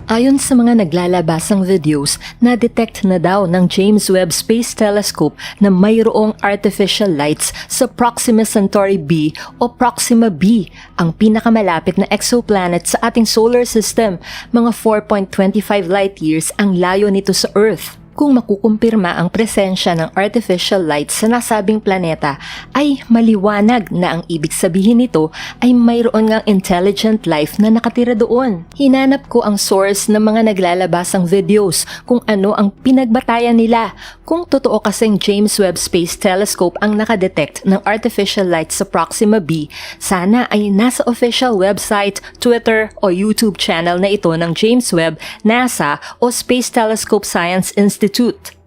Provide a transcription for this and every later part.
Ayon sa mga naglalabasang videos, na-detect na daw ng James Webb Space Telescope na mayroong artificial lights sa Proxima Centauri b o Proxima b, ang pinakamalapit na exoplanet sa ating solar system. Mga 4.25 light years ang layo nito sa Earth. Kung makukumpirma ang presensya ng artificial lights sa nasabing planeta, ay maliwanag na ang ibig sabihin nito ay mayroon ngang intelligent life na nakatira doon. Hinanap ko ang source ng mga naglalabasang videos kung ano ang pinagbatayan nila. Kung totoo kasing James Webb Space Telescope ang nakadetect ng artificial lights sa Proxima b, sana ay nasa official website, Twitter o YouTube channel na ito ng James Webb, NASA o Space Telescope Science Institute.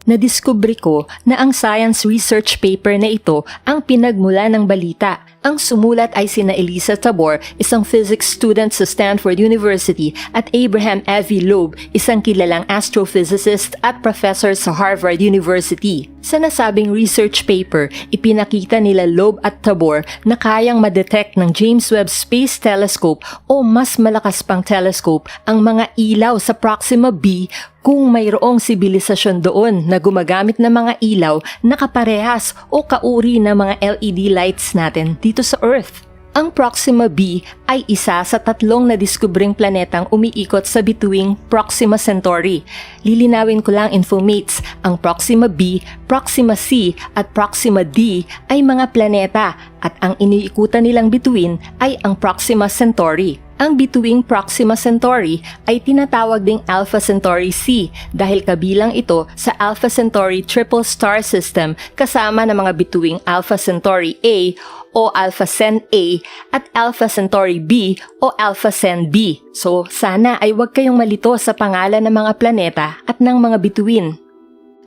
Nadiskubre ko na ang science research paper na ito ang pinagmula ng balita. Ang sumulat ay sina Elisa Tabor, isang physics student sa Stanford University, at Abraham Avi Loeb, isang kilalang astrophysicist at professor sa Harvard University. Sa nasabing research paper, ipinakita nila Loeb at Tabor na kayang madetect ng James Webb Space Telescope o mas malakas pang telescope ang mga ilaw sa Proxima b kung mayroong sibilisasyon doon na gumagamit ng mga ilaw na kaparehas o kauri ng mga LED lights natin dito sa Earth. Ang Proxima b ay isa sa tatlong nadiskubring planetang umiikot sa bituing Proxima Centauri. Lilinawin ko lang, infomates, ang Proxima b, Proxima c at Proxima d ay mga planeta at ang iniikutan nilang bituin ay ang Proxima Centauri. Ang bituing Proxima Centauri ay tinatawag ding Alpha Centauri c dahil kabilang ito sa Alpha Centauri Triple Star System kasama ng mga bituing Alpha Centauri A o Alpha Cen A at Alpha Centauri b o Alpha Cen b. So sana ay huwag kayong malito sa pangalan ng mga planeta at ng mga bituin.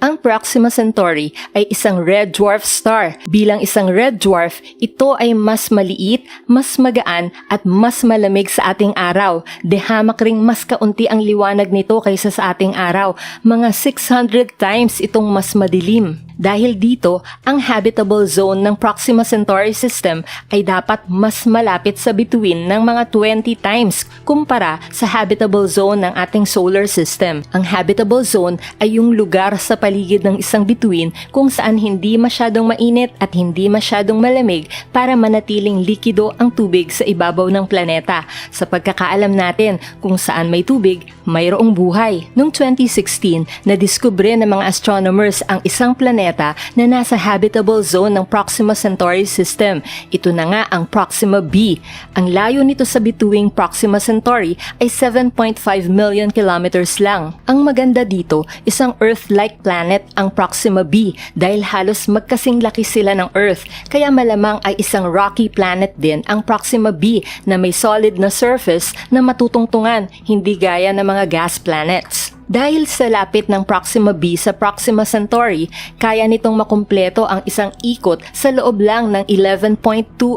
Ang Proxima Centauri ay isang red dwarf star. Bilang isang red dwarf, ito ay mas maliit, mas magaan at mas malamig sa ating araw. Dehamak ring mas kaunti ang liwanag nito kaysa sa ating araw. Mga 600 times itong mas madilim. Dahil dito, ang habitable zone ng Proxima Centauri system ay dapat mas malapit sa bituin ng mga 20 times kumpara sa habitable zone ng ating solar system. Ang habitable zone ay yung lugar sa paligid ng isang bituin kung saan hindi masyadong mainit at hindi masyadong malamig para manatiling likido ang tubig sa ibabaw ng planeta. Sa pagkakaalam natin kung saan may tubig, mayroong buhay. Noong 2016, nadiskubre ng mga astronomers ang isang planeta na nasa habitable zone ng Proxima Centauri system. Ito na nga ang Proxima b. Ang layo nito sa bituing Proxima Centauri ay 7.5 million kilometers lang. Ang maganda dito, isang Earth-like planet ang Proxima b dahil halos magkasing laki sila ng Earth, kaya malamang ay isang rocky planet din ang Proxima b na may solid na surface na matutungtungan, hindi gaya ng mga gas planets. Dahil sa lapit ng Proxima b sa Proxima Centauri, kaya nitong makumpleto ang isang ikot sa loob lang ng 11.2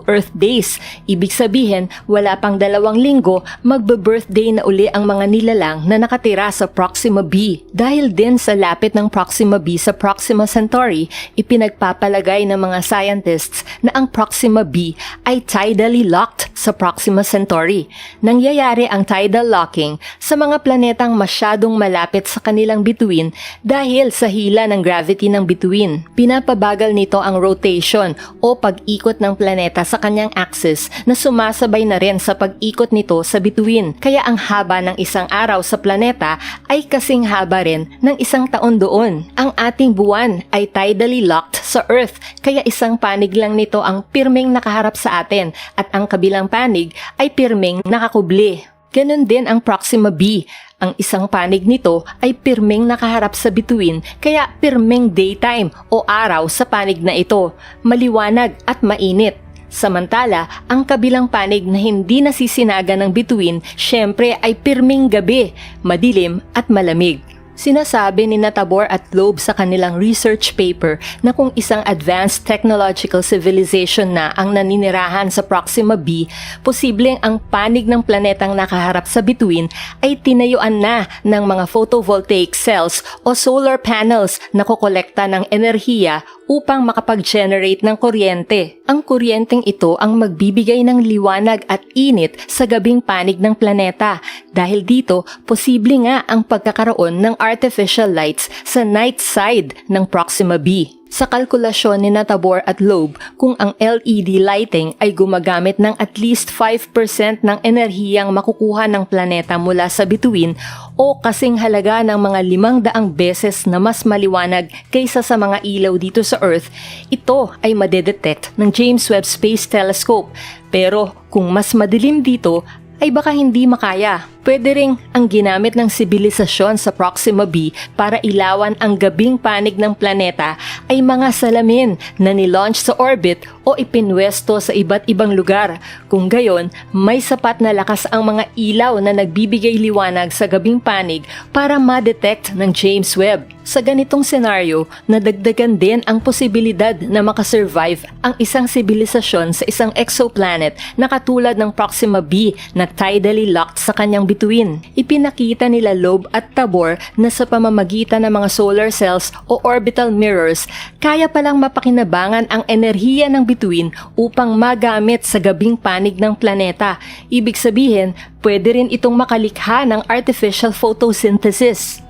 Earth days. Ibig sabihin, wala pang 2 linggo, magbe-birthday na uli ang mga nilalang na nakatira sa Proxima b. Dahil din sa lapit ng Proxima b sa Proxima Centauri, ipinagpapalagay ng mga scientists na ang Proxima b ay tidally locked sa Proxima Centauri. Nangyayari ang tidal locking sa mga planetang masyadong malapit sa kanilang bituin dahil sa hila ng gravity ng bituin. Pinapabagal nito ang rotation o pag-ikot ng planeta sa kanyang axis na sumasabay na rin sa pag-ikot nito sa bituin. Kaya ang haba ng isang araw sa planeta ay kasing haba rin ng isang taon doon. Ang ating buwan ay tidally locked sa Earth, kaya isang panig lang nito ang pirmeng nakaharap sa atin at ang kabilang panig ay pirmeng nakakubli. Ganon din ang Proxima b. Ang isang panig nito ay pirmeng nakaharap sa bituin, kaya pirmeng daytime o araw sa panig na ito, maliwanag at mainit. Samantala, ang kabilang panig na hindi nasisinaga ng bituin, syempre ay pirmeng gabi, madilim at malamig. Sinasabi ni Tabor at Loeb sa kanilang research paper na kung isang advanced technological civilization na ang naninirahan sa Proxima b, posibleng ang panig ng planetang nakaharap sa bituin ay tinayuan na ng mga photovoltaic cells o solar panels na kokolekta ng enerhiya upang makapag-generate ng kuryente. Ang kuryenteng ito ang magbibigay ng liwanag at init sa gabing panig ng planeta. Dahil dito, posible nga ang pagkakaroon ng artificial lights sa night side ng Proxima B. Sa kalkulasyon ni Tabor at Loeb, kung ang LED lighting ay gumagamit ng at least 5% ng enerhiyang makukuha ng planeta mula sa bituin o kasing halaga ng mga 500 beses na mas maliwanag kaysa sa mga ilaw dito sa Earth, ito ay madedetect ng James Webb Space Telescope. Pero kung mas madilim dito, ay baka hindi makaya. Pwede ring ang ginamit ng sibilisasyon sa Proxima B para ilawan ang gabing panig ng planeta ay mga salamin na nilaunch sa orbit o ipinwesto sa iba't ibang lugar. Kung gayon, may sapat na lakas ang mga ilaw na nagbibigay liwanag sa gabing panig para ma-detect ng James Webb. Sa ganitong senaryo, nadagdagan din ang posibilidad na makasurvive ang isang sibilisasyon sa isang exoplanet na katulad ng Proxima B na tidally locked sa kanyang bituin. Ipinakita nila Loeb at Tabor na sa pamamagitan ng mga solar cells o orbital mirrors, kaya palang mapakinabangan ang enerhiya ng bituin upang magamit sa gabing panig ng planeta. Ibig sabihin, pwede rin itong makalikha ng artificial photosynthesis.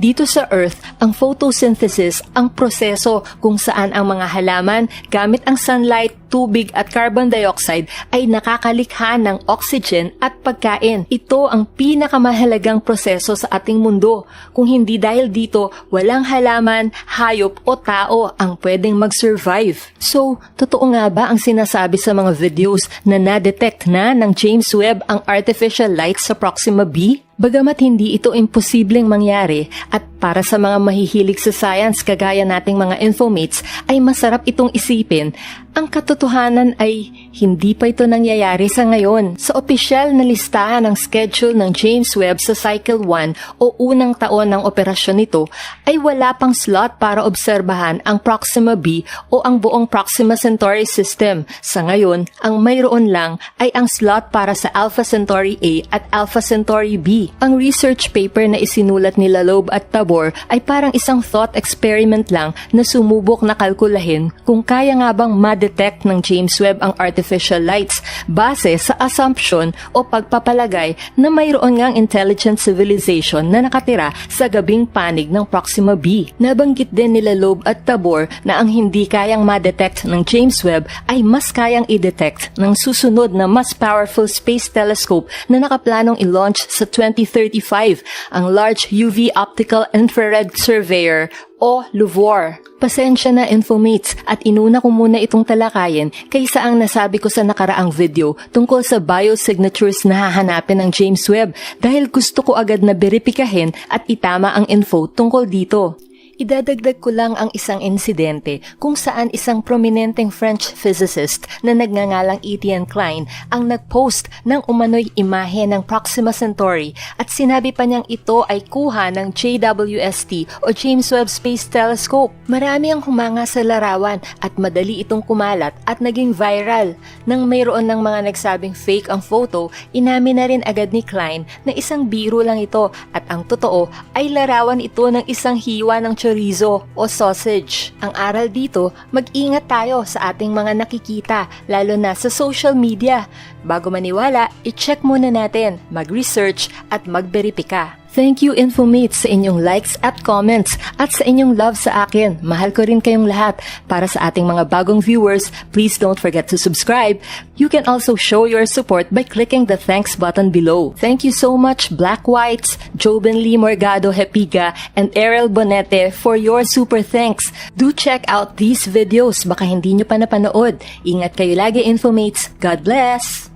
Dito sa Earth, ang photosynthesis ang proseso kung saan ang mga halaman gamit ang sunlight, tubig at carbon dioxide ay nakakalikha ng oxygen at pagkain. Ito ang pinakamahalagang proseso sa ating mundo. Kung hindi dahil dito, walang halaman, hayop o tao ang pwedeng mag-survive. So, totoo nga ba ang sinasabi sa mga videos na na-detect na ng James Webb ang artificial light sa Proxima B? Bagamat hindi ito imposibleng mangyari at para sa mga mahihilig sa science kagaya nating mga infomates ay masarap itong isipin, ang katotohanan ay hindi pa ito nangyayari sa ngayon. Sa opisyal na listahan ng schedule ng James Webb sa Cycle 1 o unang taon ng operasyon nito ay wala pang slot para obserbahan ang Proxima B o ang buong Proxima Centauri system. Sa ngayon, ang mayroon lang ay ang slot para sa Alpha Centauri A at Alpha Centauri B. Ang research paper na isinulat nila Loeb at Tabor ay parang isang thought experiment lang na sumubok na kalkulahin kung kaya nga bang ma-detect ng James Webb ang artificial lights base sa assumption o pagpapalagay na mayroon ngang intelligent civilization na nakatira sa gabing panig ng Proxima B. Nabanggit din nila Loeb at Tabor na ang hindi kayang ma-detect ng James Webb ay mas kayang i-detect ng susunod na mas powerful space telescope na nakaplanong i-launch sa 2035, ang Large UV Optical Infrared Surveyor o LUVOIR. Pasensya na infomates at inuna ko muna itong talakayin kaysa ang nasabi ko sa nakaraang video tungkol sa biosignatures na hahanapin ng James Webb dahil gusto ko agad na beripikahin at itama ang info tungkol dito. Idadagdag ko lang ang isang insidente kung saan isang prominenteng French physicist na nagngangalang Etienne Klein ang nagpost ng umano'y imahe ng Proxima Centauri at sinabi pa niyang ito ay kuha ng JWST o James Webb Space Telescope. Marami ang humanga sa larawan at madali itong kumalat at naging viral. Nang mayroon ng mga nagsabing fake ang photo, inamin na rin agad ni Klein na isang biro lang ito at ang totoo ay larawan ito ng isang hiwa ng chorizo o sausage. Ang aral dito, mag-ingat tayo sa ating mga nakikita, lalo na sa social media. Bago maniwala, i-check muna natin, mag-research at mag-beripika. Thank you infomates sa inyong likes at comments at sa inyong love sa akin. Mahal ko rin kayong lahat. Para sa ating mga bagong viewers, please don't forget to subscribe. You can also show your support by clicking the thanks button below. Thank you so much Black Whites, Joben Lee Morgado Hepiga, and Errol Bonete for your super thanks. Do check out these videos, baka hindi nyo pa napanood. Ingat kayo lagi infomates. God bless!